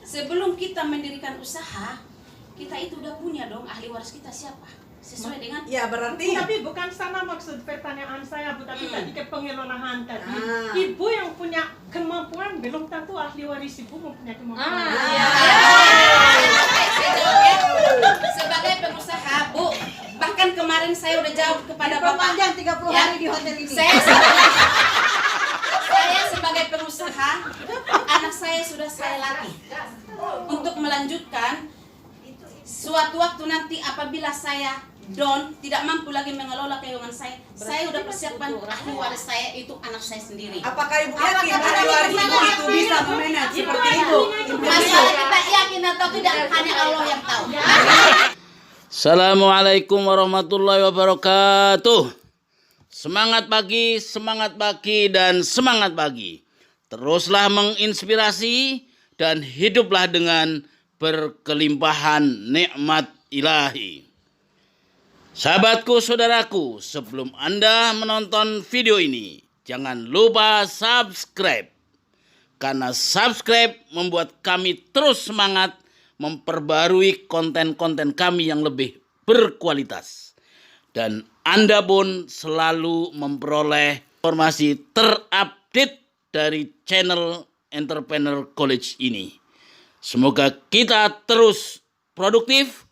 sebelum kita mendirikan usaha, kita itu udah punya dong ahli waris kita siapa? Sesuai dengan ya berarti tapi bukan sama maksud pertanyaan saya, Bu, tapi tadi ke pengelolaan tadi. Ibu yang punya kemampuan belum tentu ahli waris ibu mempunyai kemampuan. Saya jawab ya. Sebagai pengusaha, Bu, bahkan kemarin saya udah jawab kepada Bapak. Panjang 30 hari di hotel ini. Saya sebagai pengusaha, anak saya sudah saya latih untuk melanjutkan. Suatu waktu nanti apabila saya tidak mampu lagi mengelola keuangan saya udah persiapkan ahli waris saya itu anak saya sendiri. apakah ibu yakin ahli waris ibu itu bisa memanage seperti ibu? Masalah kita yakin atau tidak hanya Allah yang tahu. Assalamualaikum warahmatullahi wabarakatuh. Semangat pagi, dan semangat pagi. Teruslah menginspirasi dan hiduplah dengan berkelimpahan nikmat ilahi. Sahabatku, saudaraku, sebelum Anda menonton video ini, jangan lupa subscribe. Karena subscribe membuat kami terus semangat memperbarui konten-konten kami yang lebih berkualitas. Dan Anda pun selalu memperoleh informasi terupdate dari channel Entrepreneur College ini. Semoga kita terus produktif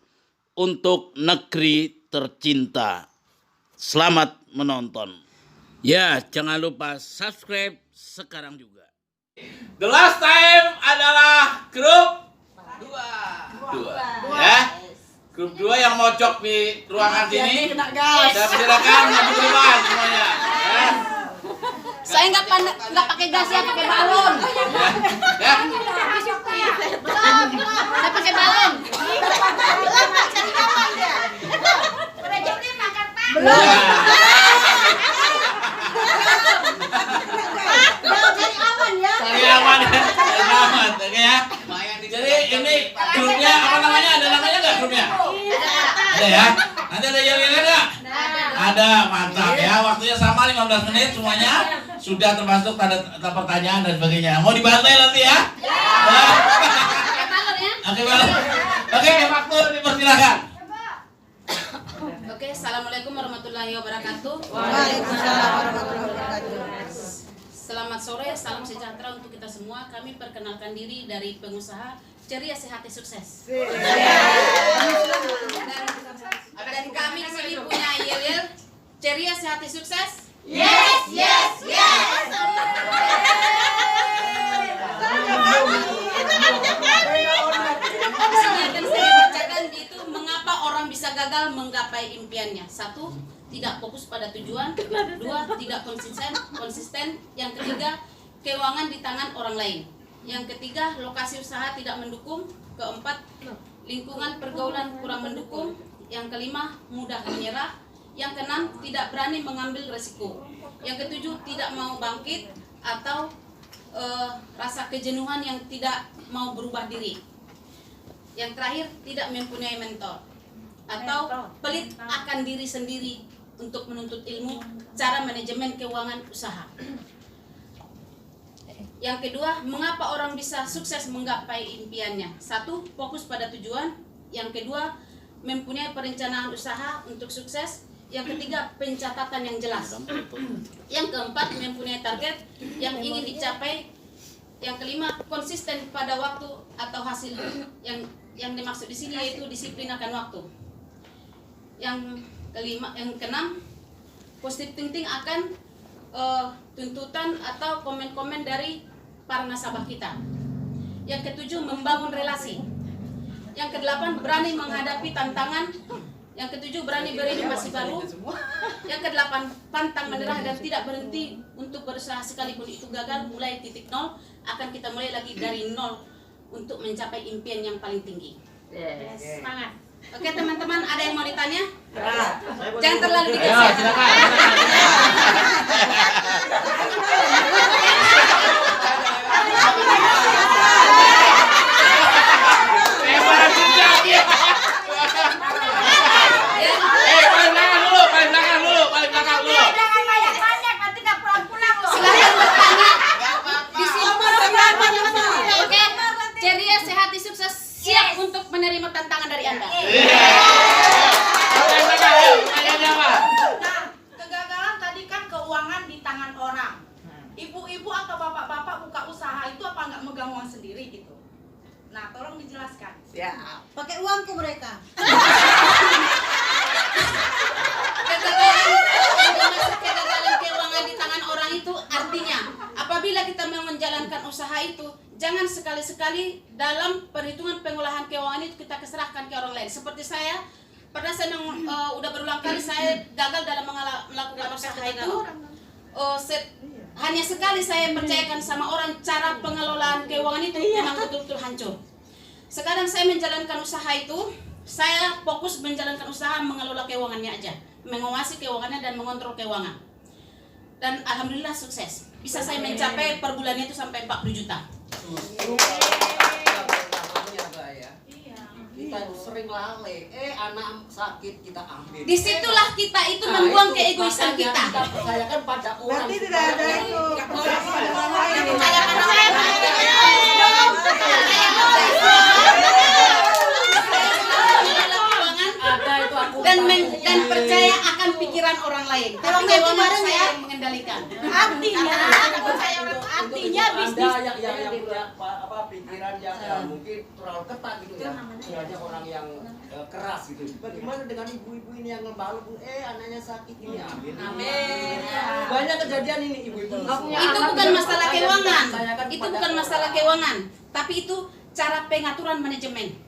untuk negeri tercinta. Selamat menonton. Ya, jangan lupa subscribe sekarang juga. The last time adalah grup 2. Ya. Grup 2 yang mojok di ruangan sini. Saya persilakan maju ke depan semuanya. Ya. Saya nggak pakai gas ya, pakai balon. Ya. Saya pakai balon. Cari aman ya. Selamat, oke ya. Jadi ini grupnya apa namanya? Ada namanya nggak grupnya? Ada ya. Nanti ada yel-yelnya nggak? Ada, mantap ya. Waktunya sama 15 menit semuanya. Sudah termasuk tanda pertanyaan dan sebagainya. Mau dibantai nanti ya? Oke, balon. Oke, waktu dipersilakan. Oke, assalamualaikum warahmatullahi wabarakatuh. Waalaikumsalam warahmatullahi wabarakatuh. Selamat sore, salam sejahtera untuk kita semua. Kami perkenalkan diri dari pengusaha Ceria Sehati Sukses. Dan kami di sini punya yel-yel Ceria Sehati Sukses. Yes, yes, yes. Di sini akan saya bacakan itu mengapa orang bisa gagal menggapai impiannya. 1. Tidak fokus pada tujuan. 2. Tidak konsisten. Yang ketiga, keuangan di tangan orang lain. Yang ketiga, lokasi usaha tidak mendukung. Keempat, lingkungan pergaulan kurang mendukung. Yang kelima, mudah menyerah. Yang keenam, tidak berani mengambil resiko. Yang ketujuh, tidak mau bangkit atau rasa kejenuhan yang tidak mau berubah diri. Yang terakhir, tidak mempunyai mentor atau pelit akan diri sendiri untuk menuntut ilmu cara manajemen keuangan usaha. Yang kedua, mengapa orang bisa sukses menggapai impiannya? 1. Fokus pada tujuan. Yang kedua, mempunyai perencanaan usaha untuk sukses. Yang ketiga, pencatatan yang jelas. Yang keempat, mempunyai target yang ingin dicapai. Yang kelima, konsisten pada waktu atau hasil. Yang dimaksud di sini yaitu disiplin akan waktu. Yang keenam, positive thinking akan tuntutan atau komen-komen dari para nasabah kita. Yang ketujuh, membangun relasi. Yang kedelapan, berani menghadapi tantangan. Yang ketujuh, berani berinovasi baru. Yang kedelapan, pantang menyerah dan tidak berhenti untuk berusaha sekalipun itu gagal. Mulai titik nol, akan kita mulai lagi dari nol untuk mencapai impian yang paling tinggi. Semangat. Oke teman-teman, ada yang mau ditanya? Jangan terlalu dikasih. Silakan. Silakan bertanya. Di sini. Oke, Ceria Sehati menerima tantangan dari Anda? Pertanyaannya apa? Nah, kegagalan tadi kan keuangan di tangan orang. Ibu-ibu atau bapak-bapak buka usaha itu apa nggak megang uang sendiri gitu? Nah, tolong dijelaskan. Ya. Pakai uangku mereka. Kegagalan keuangan di tangan orang itu artinya apabila kita mau menjalankan usaha itu, jangan sekali-sekali dalam perhitungan pengolahan keuangan itu kita keserahkan ke orang lain. Seperti saya pernah udah berulang kali saya gagal dalam melakukan usaha itu. Hanya sekali saya percayakan sama orang cara pengelolaan keuangan itu memang betul-betul hancur. Sekarang saya menjalankan usaha itu, saya fokus menjalankan usaha mengelola keuangannya aja, menguasai keuangannya dan mengontrol keuangan. Dan alhamdulillah sukses. Bisa saya mencapai per bulannya itu sampai 40 juta. Kita sering lalai, anak sakit kita ambil. Disitulah kita itu membuang keegoisan kita. Kita percayakan pada orang. Berarti tidak ada itu. Dan percaya akan pikiran orang lain. Tapi keuangan saya yang mengendalikan. Artinya bisnis Anda yang punya pikiran yang mungkin terlalu ketat gitu ya. Kiranya orang yang keras gitu. Bagaimana dengan ibu-ibu ini yang ngebalut, anaknya sakit ini amin. Amin. Banyak kejadian ini ibu-ibu. Itu bukan masalah keuangan. Itu bukan masalah keuangan, tapi itu cara pengaturan manajemen.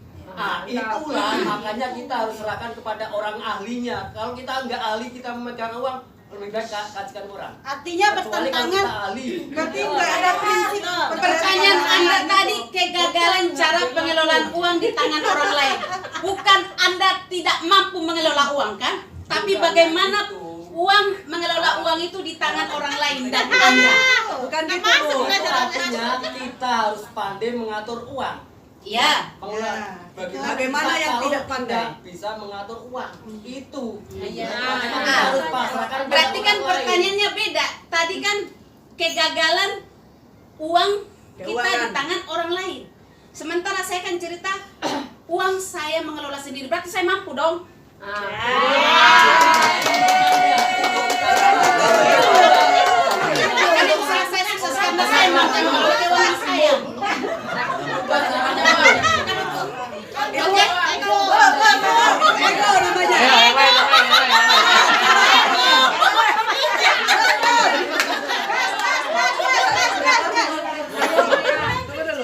Itulah makanya kita harus serahkan kepada orang ahlinya. Kalau kita nggak ahli, kita memegang uang, lebih baik kasihkan orang. Artinya Kecuali kalau bertentangan. kita ahli. Berarti nggak ada prinsip. Pertanyaan Anda tadi kegagalan cara pengelolaan uang di tangan orang lain. Bukan Anda tidak mampu mengelola uang kan? Tapi bagaimana uang mengelola uang itu di tangan orang lain dan Anda. Bukan gitu. Bu. Artinya kita harus pandai mengatur uang. Ya. Bagaimana yang kalau tidak pandai? bisa mengatur uang itu. Iya. Kita harus pasrahkan. Berarti kan pada orang lain. pertanyaannya beda. Tadi kan kegagalan uang kita di Keuangan. tangan orang lain. Sementara saya kan cerita uang saya mengelola sendiri. Berarti saya mampu dong. Makanya usaha saya sukses karena saya mampu mengelola keuangan saya. Oke. Ego namanya.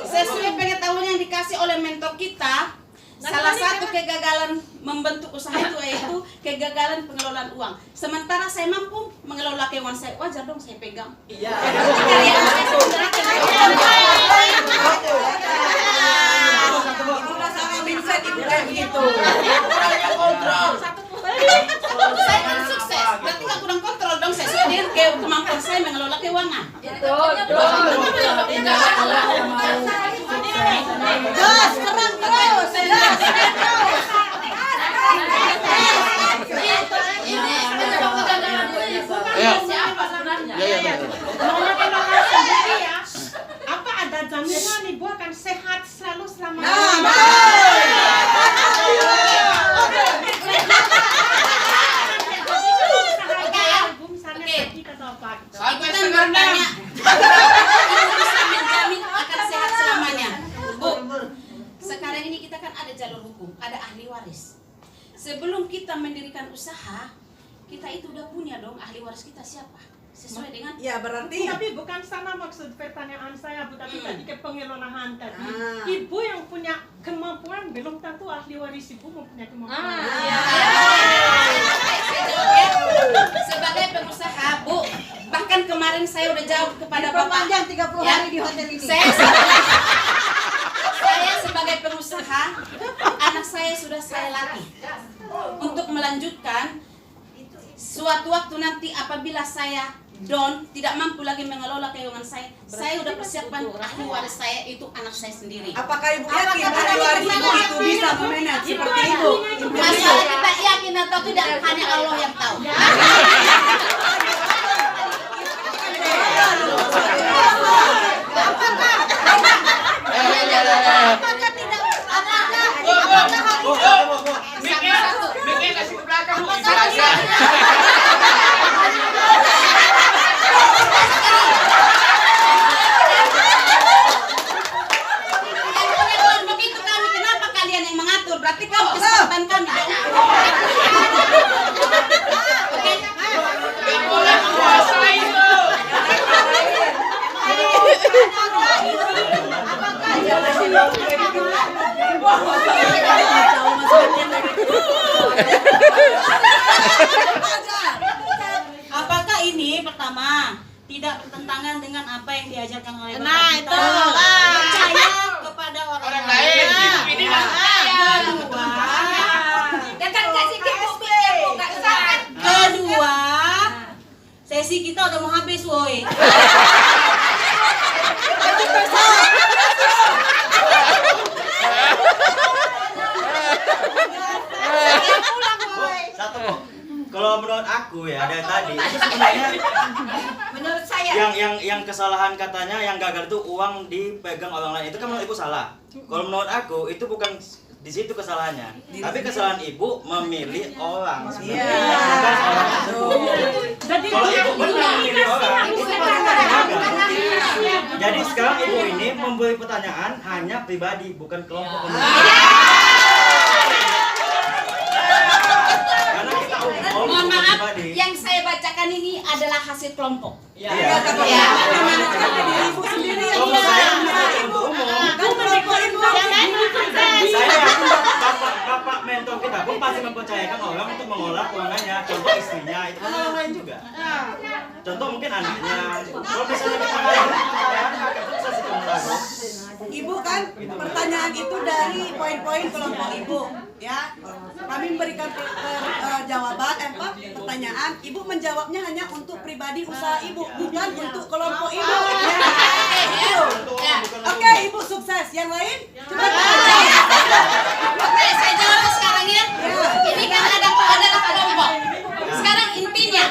Sesuai pengetahuan yang dikasih oleh mentor kita, salah satu kegagalan membentuk usaha itu yaitu kegagalan pengelolaan uang. Sementara saya mampu mengelola keuangan saya, wajar dong saya pegang. Iya. Karya saya serahkan. Itulah sama mindset ibu kayak begitu. Saya kan sukses, berarti nggak kurang kontrol dong. Saya sudah dengan kemampuan saya mengelola keuangan. Gas, serang terus. Apa ada jaminan ibu akan sehat selalu selama ibu misalnya sakit atau apa gitu. Itu kan bertanya, ibu bisa menjamin akan sehat selamanya. Bu, sekarang ini kita kan ada jalur hukum, ada ahli waris. Sebelum kita mendirikan usaha, kita itu udah punya dong ahli waris kita siapa? Sesuai dengan Ya berarti Tapi bukan sama maksud pertanyaan saya, Bu, tapi tadi ke pengelolaan tadi. Ah. Ibu yang punya kemampuan belum tentu ahli waris ibu mempunyai kemampuan. Saya jawab ya. Sebagai pengusaha, Bu, bahkan kemarin saya udah jawab kepada Bapak. Diperpanjang 30 hari di hotel ini. Saya sebagai pengusaha, anak saya sudah saya latih untuk melanjutkan. Suatu waktu nanti apabila saya tidak mampu lagi mengelola keuangan saya udah persiapkan ahli waris saya itu anak saya sendiri. apakah ibu yakin ahli waris ibu itu bisa memanage seperti itu? Masalah kita yakin atau tidak hanya Allah yang tahu. Apakah tidak jabatan kami dong. Gak boleh menguasai itu. Apakah ini pertama tidak bertentangan dengan apa yang diajarkan oleh Bapak Nah, kita? itu. Percaya kepada orang lain. Nah, Ini mah. kedua, Dan kan kasih kita bukan sangat. kedua, sesi kita udah mau habis, woi. Satu Bu. Kalau menurut aku ya dari tadi itu sebenarnya Menurut saya. yang kesalahan katanya yang gagal itu uang dipegang orang lain itu kan menurut ibu salah. Kalau menurut aku itu bukan di situ kesalahannya, tapi kesalahan ibu memilih orang sebenarnya. Bukan orang tersebut. Jadi Kalau ibu benar memilih orang, itu pasti gagal. Iya. Jadi sekarang ibu ini memberi pertanyaan hanya pribadi, bukan kelompok komunitas. Karena kita umum, Mohon bukan maaf, pribadi. yang saya bacakan ini adalah hasil kelompok. Iya. Ya. Kelompok saya bukan kelompok umum. Saya yakin bapak mentor kita pun pasti mempercayakan orang untuk mengolah keuangannya. Contoh istrinya, itu kan orang lain juga. Contoh mungkin anaknya. Kalau misalnya kita nggak ada kepercayaan, agak susah sih kalau Ibu kan pertanyaan itu dari poin-poin kelompok ibu, ya. Kami memberikan jawaban, pertanyaan. Ibu menjawabnya hanya untuk pribadi usaha ibu, bukan untuk kelompok ibu. Ya. Oke, ibu sukses. Yang lain? Coba Oke, saya jawab sekarang ya. Ini kan adalah kelompok. Sekarang intinya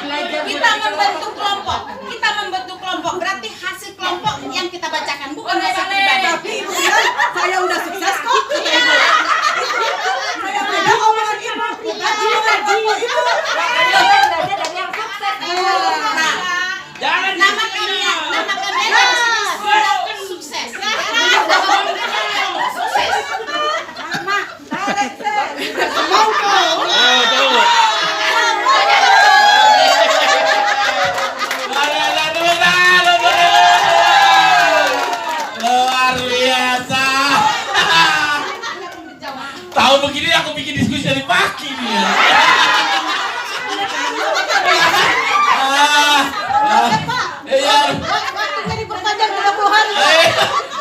kita membentuk kelompok. Kita membentuk kelompok. Berarti hasil kelompok yang kita bacakan bukan hasil pribadi. Tapi ibu bilang saya udah sukses kok. Saya pegang omongan ibu, bukan omongan kelompok ibu. Nah, Jangan nama kalian sudah sukses. Sukses. Luar biasa. Tahu begini aku bikin diskusi dari pagi nih ya. Iya. Waktunya diperpanjang 30 hari.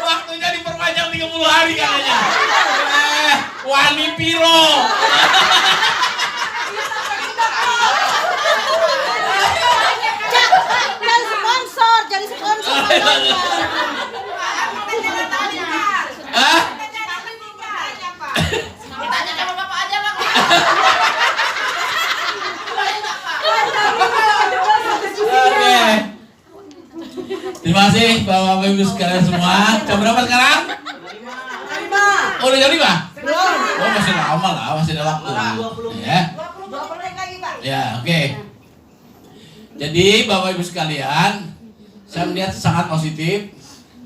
Waktunya diperpanjang 30 hari katanya. Wani Piro. Jadi sponsor. Hah? Tanya sama bapak aja Pak. Oke. Terima kasih Bapak Ibu sekalian semua. Jam berapa sekarang? Oh, udah jam 5? Belum. Oh, masih lama lah, masih ada waktu. Ya. Ya, oke. Jadi Bapak Ibu sekalian, saya melihat sangat positif,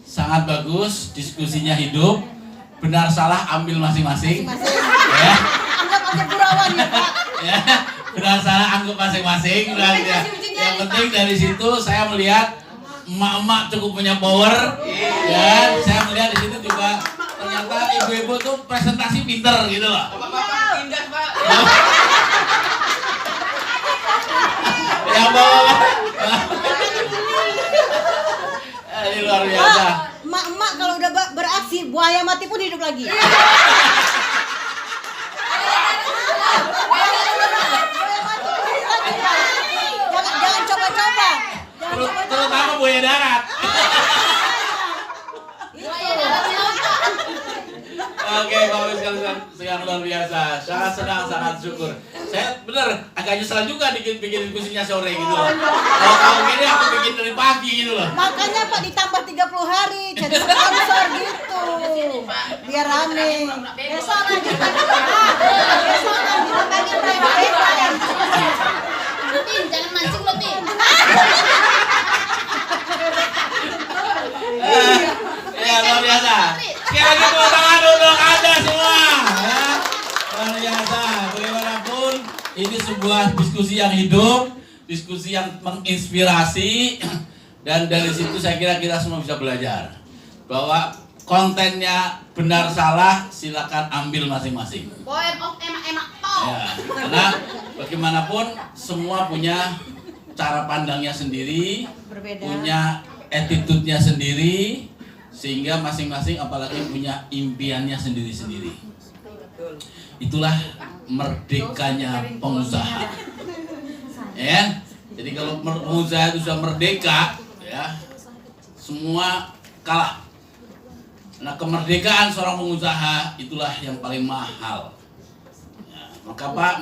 sangat bagus, diskusinya hidup. Benar salah ambil masing-masing. Ya. Anggap aja gurauan ya, Pak. Ya, benar salah anggap masing-masing. Ya. Yang penting dari situ saya melihat emak-emak cukup punya power. Ya, saya melihat di situ juga ternyata ibu-ibu tuh presentasi pinter gitu loh. Bapak indah Pak. Yang bawa ini luar biasa. Emak-emak kalau udah beraksi, buaya mati pun hidup lagi. Jangan coba-coba. Terutama buaya darat. Oke, Bapak Ibu sekalian, yang luar biasa. Sangat senang, sangat syukur. Saya bener agak nyesel juga bikin diskusinya sore gitu loh. Kalau gini aku bikin dari pagi gitu loh. Makanya Pak ditambah 30 hari jadi sponsor gitu. Biar rame. Besok lagi. Besok lagi bagian Tin, jangan mancing lo, Tin. Ya, luar biasa. Sekali lagi tepuk tangan untuk Anda semua. Ya, luar biasa. ini sebuah diskusi yang hidup, diskusi yang menginspirasi, dan dari situ saya kira kita semua bisa belajar bahwa kontennya benar salah silakan ambil masing-masing. Poin of emak-emak toh. Ya, karena bagaimanapun semua punya cara pandangnya sendiri, Berbeda. punya attitude-nya sendiri, sehingga masing-masing apalagi punya impiannya sendiri-sendiri. Itulah merdekanya pengusaha. Ya, jadi kalau pengusaha itu sudah merdeka, ya, semua kalah. Nah, kemerdekaan seorang pengusaha itulah yang paling mahal. Ya,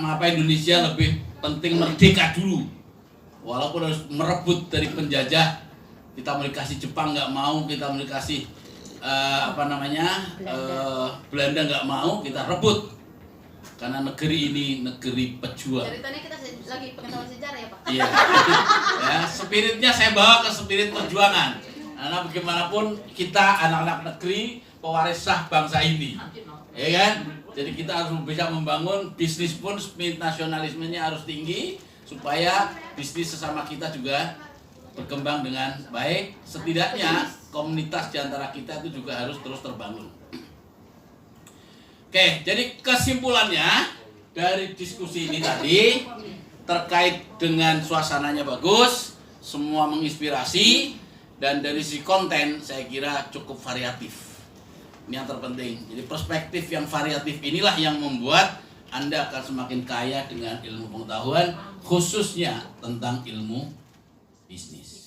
mengapa Indonesia lebih penting merdeka dulu, walaupun harus merebut dari penjajah. Kita mau dikasih Jepang nggak mau, kita mau dikasih Belanda nggak mau, kita rebut. Karena negeri ini negeri pejuang. Ceritanya kita lagi pengetahuan sejarah ya Pak. Iya. Ya, spiritnya saya bawa ke spirit perjuangan. Karena bagaimanapun kita anak-anak negeri, pewaris sah bangsa ini. Ya kan? Jadi kita harus bisa membangun bisnis pun spirit nasionalismenya harus tinggi supaya bisnis sesama kita juga berkembang dengan baik. Setidaknya komunitas di antara kita itu juga harus terus terbangun. Oke, jadi kesimpulannya dari diskusi ini tadi terkait dengan suasananya bagus, semua menginspirasi, dan dari sisi konten saya kira cukup variatif. Ini yang terpenting. Jadi perspektif yang variatif inilah yang membuat Anda akan semakin kaya dengan ilmu pengetahuan, khususnya tentang ilmu bisnis.